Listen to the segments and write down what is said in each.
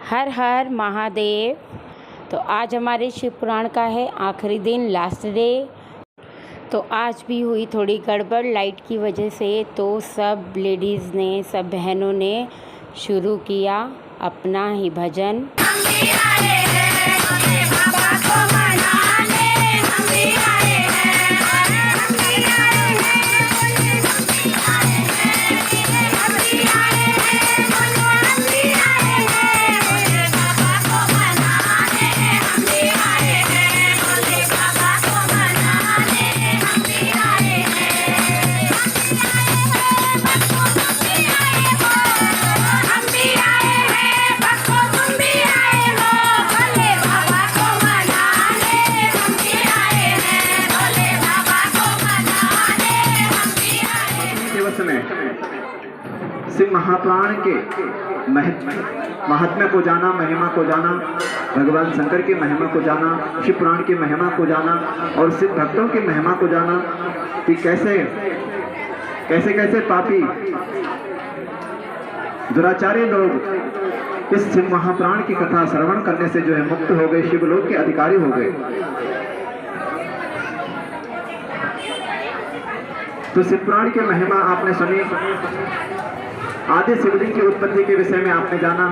हर हर महादेव। तो आज हमारे शिव पुराण का है आखिरी दिन, लास्ट डे। तो आज भी हुई थोड़ी गड़बड़ लाइट की वजह से। तो सब लेडीज़ ने, सब बहनों ने शुरू किया अपना ही भजन। शिव महाप्राण के महात्म्य को जाना, महिमा को जाना, भगवान शंकर की महिमा को जाना, शिव पुराण की महिमा को जाना और शिव भक्तों की महिमा को जाना कि कैसे कैसे कैसे पापी दुराचारी लोग इस शिव महाप्राण की कथा श्रवण करने से जो है मुक्त हो गए, शिवलोक के अधिकारी हो गए। तो शिव पुराण की महिमा आपने सुनी, आदि शिवलिंग की उत्पत्ति के विषय में आपने जाना,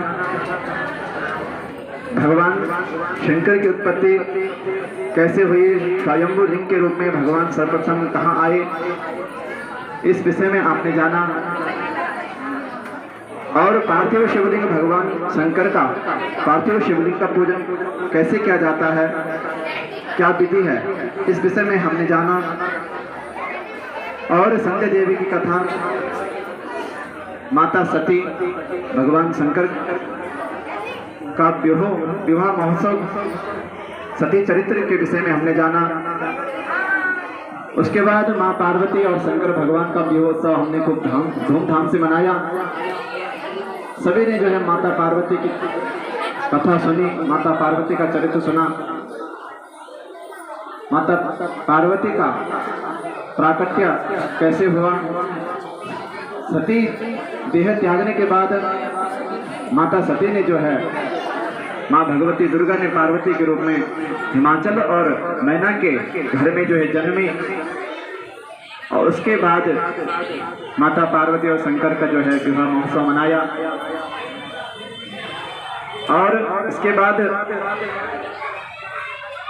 भगवान शंकर की उत्पत्ति कैसे हुई, स्वयंभू लिंग के रूप में भगवान सर्वप्रथम कहाँ आए, इस विषय में आपने जाना। और पार्थिव शिवलिंग भगवान शंकर का, पार्थिव शिवलिंग का पूजन कैसे किया जाता है, क्या विधि है, इस विषय में हमने जाना। और संजय देवी की कथा, माता सती, भगवान शंकर का विवाह महोत्सव, सती चरित्र के विषय में हमने जाना। उसके बाद माँ पार्वती और शंकर भगवान का विवाहोत्सव हमने खूब धूमधाम से मनाया। सभी ने जो है माता पार्वती की कथा सुनी, माता पार्वती का चरित्र सुना, माता पार्वती का प्राकट्य कैसे हुआ। सती देह त्यागने के बाद माता सती ने जो है, माँ भगवती दुर्गा ने पार्वती के रूप में हिमाचल और मैना के घर में जो है जन्मी। और उसके बाद माता पार्वती और शंकर का जो है विवाह महोत्सव मनाया। और इसके बाद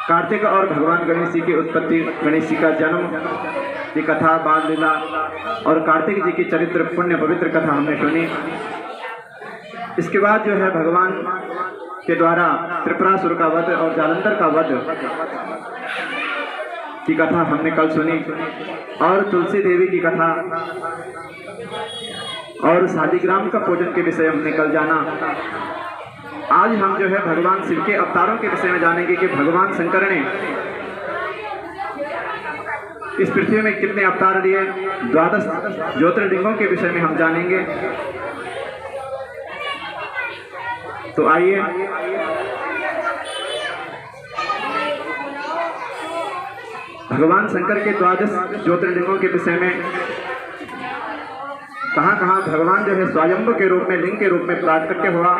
कार्तिक और भगवान गणेश जी की उत्पत्ति, गणेश जी का जन्म की कथा, बाल लीला और कार्तिक जी की चरित्र पुण्य पवित्र कथा हमने सुनी। इसके बाद जो है भगवान के द्वारा त्रिपुरासुर का वध और जालंधर का वध की कथा हमने कल सुनी। और तुलसी देवी की कथा और शालिग्राम का पूजन के विषय हमने कल जाना। आज हम जो है भगवान शिव के अवतारों के विषय में जानेंगे कि भगवान शंकर ने इस पृथ्वी में कितने अवतार लिए, 12 ज्योतिर्लिंगों के विषय में हम जानेंगे। तो आइए भगवान शंकर के 12 ज्योतिर्लिंगों के विषय में, कहाँ कहाँ भगवान जो है स्वयंभू के रूप में, लिंग के रूप में प्राकट्य हुआ,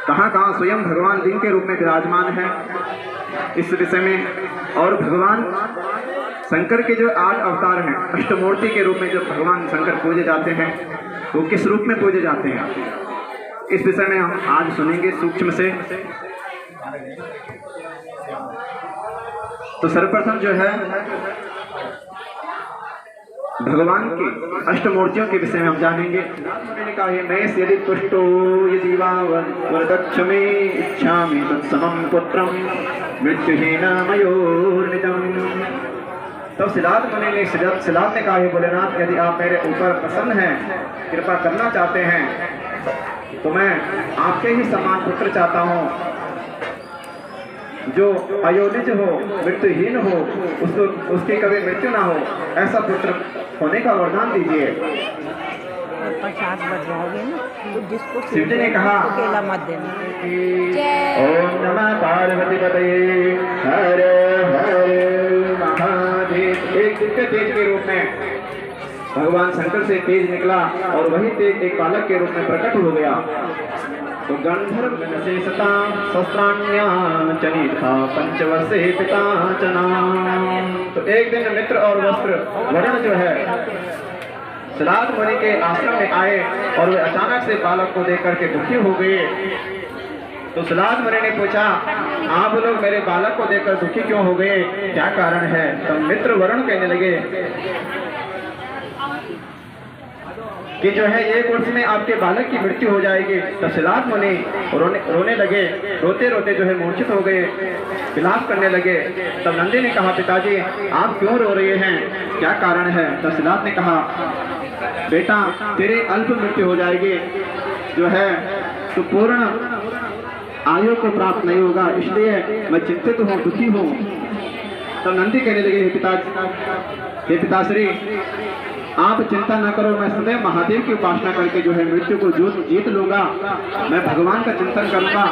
कहाँ कहाँ स्वयं भगवान लिंग के रूप में विराजमान है, इस विषय में। और भगवान शंकर के जो 8 अवतार हैं, अष्टमूर्ति के रूप में जो भगवान शंकर पूजे जाते हैं, वो किस रूप में पूजे जाते हैं, इस विषय में हम आज सुनेंगे सूक्ष्म से। तो सर्वप्रथम जो है भगवान की अष्टमूर्तियों के विषय में हम जानेंगे। मैंने कहा है, मैं यदि तुष्टो यदि वरदक्षमे इच्छामि तत्समं पुत्रं मृत्युहीन मयोर्नितम्। तो सिद्धार्थ ने कहा है, भोलेनाथ यदि आप मेरे ऊपर प्रसन्न हैं, कृपा करना चाहते हैं, तो मैं आपके ही समान पुत्र चाहता हूँ, जो अयोनिज हो, मृत्युहीन हो, उसकी कभी मृत्यु ना हो, ऐसा पुत्र होने का वरदान दीजिए। 50 बज जाओगे ना, तो जिसको शिव जी ने कहा, अकेला मत देना। ओम नमः पार्वती पतये हर हर महादेव। एक दिव्य तेज के रूप में भगवान शंकर से तेज निकला और वही तेज एक बालक के रूप में प्रकट हो गया। तो गंधर्व विशेषता शस्त्राण्या चनिता पंचवर्षे पिता चना। तो एक दिन मित्र और वस्त्र वरुण जो है सलाद मुनि के आश्रम में आए और वे अचानक से बालक को देख करके दुखी हो गए। तो सलाद मुनि ने पूछा, आप लोग मेरे बालक को देखकर दुखी क्यों हो गए, क्या कारण है? तो मित्र वरुण कहने लगे कि जो है एक वर्ष में आपके बालक की मृत्यु हो जाएगी। तो सलाद मुनि रोने लगे, रोते रोते जो है मूर्छित हो गए, विलाप करने लगे। तब नंदी ने कहा, पिताजी आप क्यों रो रहे हैं, क्या कारण है? तो सलाद ने कहा, बेटा तेरी अल्प मृत्यु हो जाएगी, जो है तो पूर्ण आयु को प्राप्त नहीं होगा, इसलिए मैं चिंतित हूँ, दुखी हूँ। तब नंदी कहने लगे, हे पिताश्री आप चिंता न करो, मैं सदैव महादेव की उपासना करके जो है मृत्यु को जीत लूंगा, मैं भगवान का चिंतन करूंगा।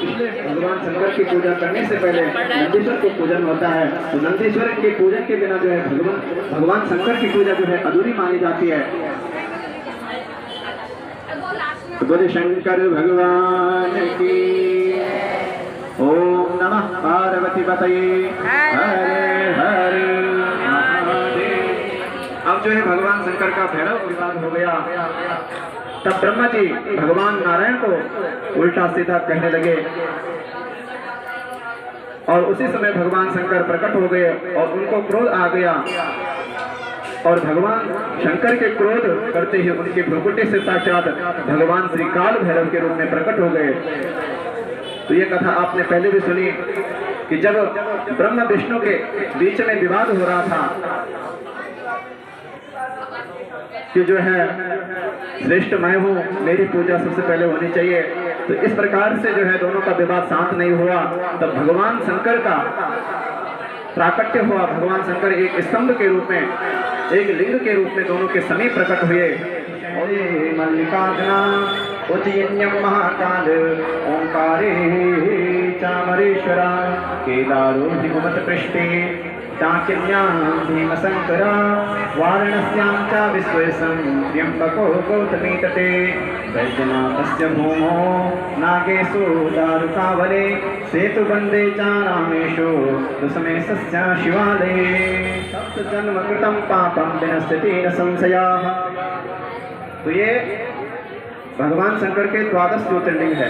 इसलिए भगवान शंकर की पूजा करने से पहले नंदीश्वर को पूजन होता है। तो नंदीश्वर के पूजन के बिना जो है भगवान शंकर की पूजा जो है अधूरी मानी जाती है। बोले शंकर भगवान की। ओम नमः पार्वती पतये हरे हरे। अब जो है भगवान शंकर का भैरव विवाद हो गया। तब ब्रह्मा जी भगवान नारायण को उल्टा सीधा कहने लगे और उसी समय भगवान शंकर प्रकट हो गए और उनको क्रोध आ गया और भगवान शंकर के क्रोध करते ही उनके भ्रुकुटी से साक्षात भगवान श्री काल भैरव के रूप में प्रकट हो गए। तो ये कथा आपने पहले भी सुनी कि जब ब्रह्मा विष्णु के बीच में विवाद हो रहा था कि जो है श्रेष्ठ मैं हूँ, मेरी पूजा सबसे पहले होनी चाहिए, तो इस प्रकार से जो है दोनों का विवाद शांत नहीं हुआ। तब भगवान शंकर का प्राकट्य हुआ। भगवान शंकर एक स्तंभ के रूप में, एक लिंग के रूप में दोनों के समीप प्रकट हुए। मल्लिकार्जुना उज्जयिन्यं महाकाल ओंकारे चामरेश्वरा केदारो जिगुमत पृष्ठे चाकिन्यां भीमशंकरा वाराणस्यां च विश्वेशं त्र्यंबको गौतमी तटे वैद्यनाथस्य भूमो नागेषु दारुकावले सेतुबन्धे च रामेषु दुष्मेषस्य शिवालये सप्तजन्म कृतं पापं विनश्यति न संशयः। तो ये भगवान शंकर के 12 ज्योतिर्लिंग है।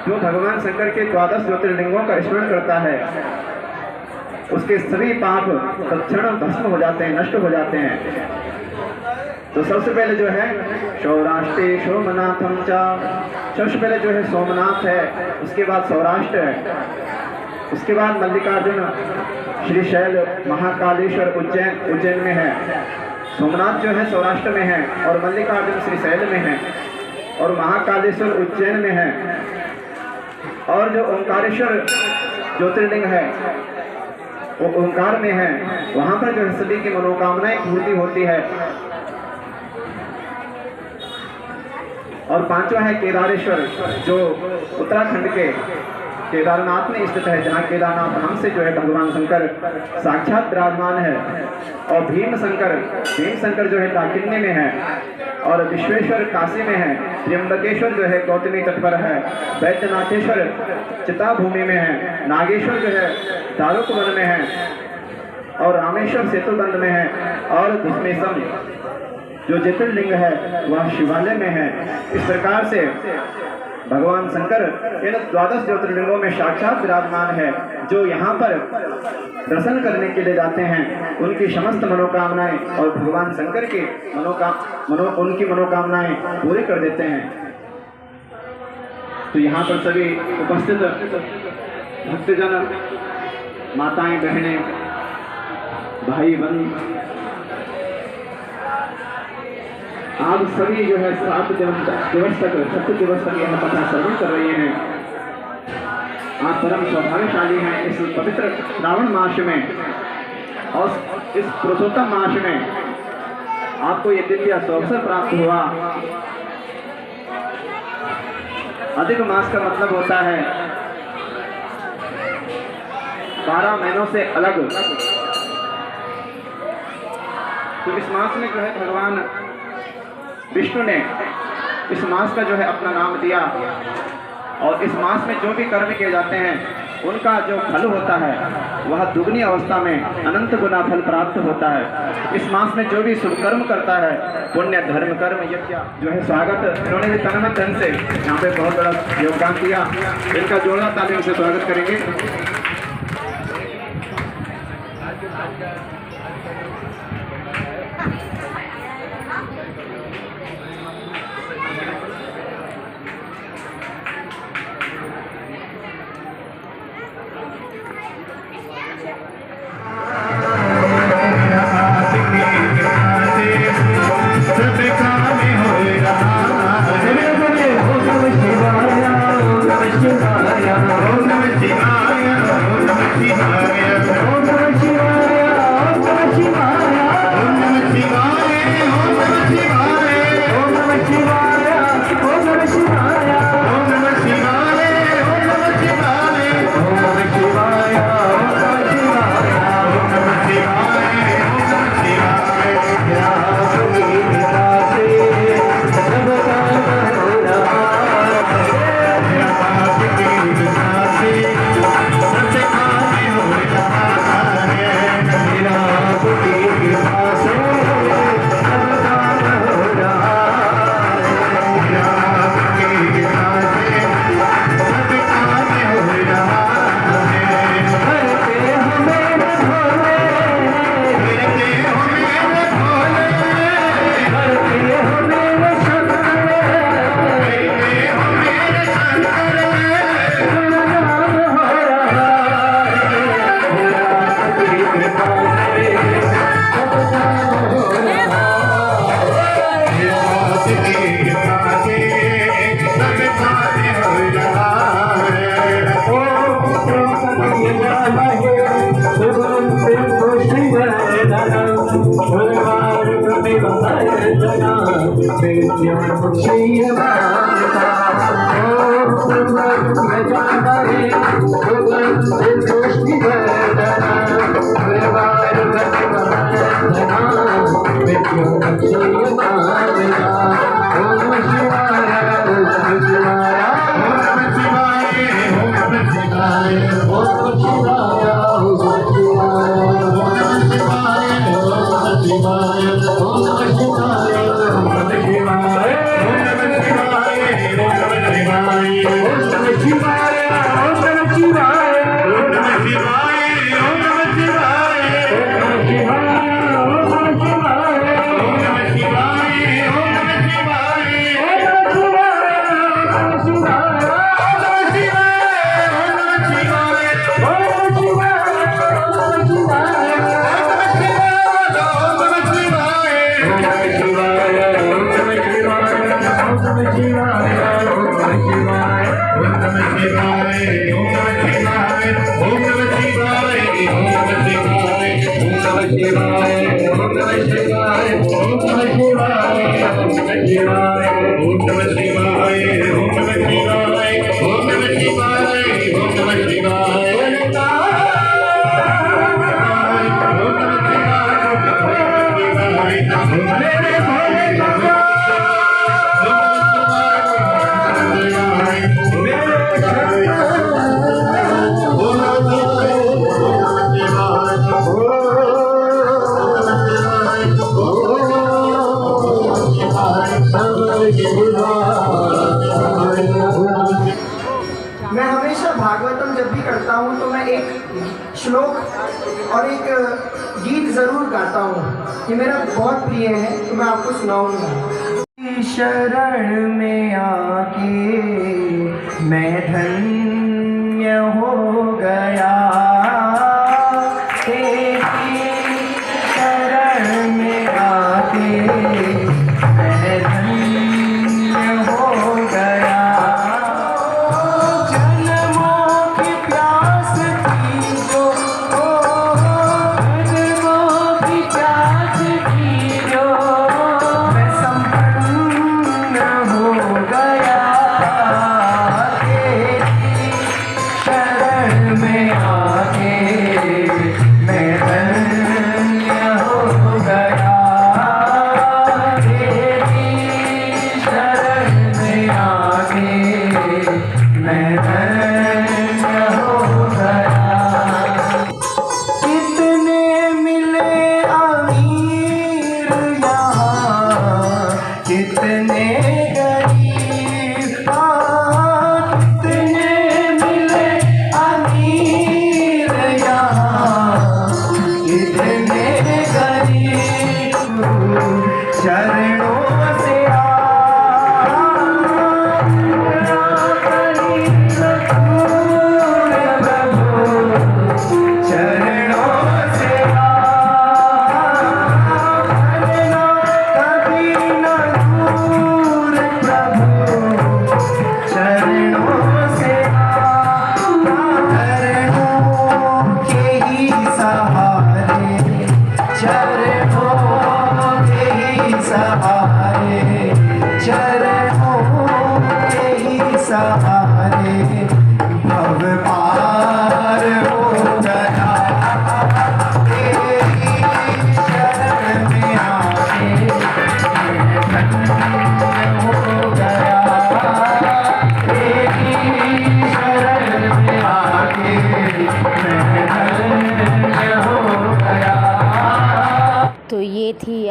जो भगवान शंकर के 12 ज्योतिर्लिंगों का स्मरण करता है उसके सभी पाप तत्क्षण भस्म हो जाते हैं, नष्ट हो जाते हैं। तो सबसे पहले जो है सौराष्ट्रे सोमनाथम चा, सबसे पहले जो है सोमनाथ है, उसके बाद सौराष्ट्र है, उसके बाद मल्लिकार्जुन श्रीशैल महाकालेश्वर उज्जैन में है। सोमनाथ जो है सौराष्ट्र में है और मल्लिकार्जुन श्रीशैल में है और महाकालेश्वर उज्जैन में है। और जो ओंकारेश्वर ज्योतिर्लिंग है वो ओंकार में है, वहां पर जो है सभी की मनोकामनाएं पूर्ति होती है। और पांचवा है केदारेश्वर जो उत्तराखंड के केदारनाथ में स्थित है, जहाँ केदारनाथ नाम से जो है भगवान शंकर साक्षात विराजमान है। और भीम शंकर जो है दाकिन्य में है और विश्वेश्वर काशी में है। त्र्यंबकेश्वर जो है गौतमी तट पर है। वैद्यनाथेश्वर चिता भूमि में है। नागेश्वर जो है दारुक वन में है और रामेश्वर सेतुबंध में है। और दुष्मेषम जो ज्योतिर्लिंग है वह शिवालय में है। इस प्रकार से भगवान शंकर इन 12 ज्योतिर्लिंगों में साक्षात विराजमान है। जो यहाँ पर दर्शन करने के लिए जाते हैं उनकी समस्त मनोकामनाएं और भगवान शंकर की उनकी मनोकामनाएं पूरी कर देते हैं। तो यहाँ पर सभी उपस्थित भक्तजन, माताएं, बहनें, भाई बहन, आप सभी जो है 7 दिवस तक यह कथा श्रवण कर रहे हैं। आप परम सौभाग्यशाली हैं इस पवित्र श्रावण मास में और इस पुरुषोत्तम मास में आपको ये दिव्य अवसर प्राप्त हुआ। अधिक मास का मतलब होता है 12 महीनों से अलग। तो इस मास में जो है भगवान विष्णु ने इस मास का जो है अपना नाम दिया और इस मास में जो भी कर्म किए जाते हैं उनका जो फल होता है वह दुगनी अवस्था में अनंत गुना फल प्राप्त होता है। इस मास में जो भी शुभ कर्म करता है, पुण्य धर्म कर्म यज्ञ जो है स्वागत, इन्होंने भी तन मन धन से यहाँ पे बहुत बड़ा योगदान दिया। इनका जोरदार तालियों से स्वागत करेंगे। मैं हमेशा भागवतम जब भी करता हूँ तो मैं एक श्लोक और एक गीत जरूर गाता हूँ। ये मेरा बहुत प्रिय है तो मैं आपको सुनाऊंगा। शरण में आके मैं धन्य हो गया, तेरी शरण में आके मैं धन्य हो गया।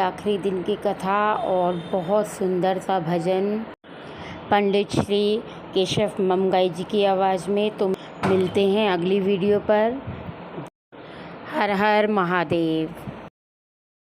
आखिरी दिन की कथा और बहुत सुंदर सा भजन पंडित श्री केशव ममगाई जी की आवाज़ में। तो मिलते हैं अगली वीडियो पर। हर हर महादेव।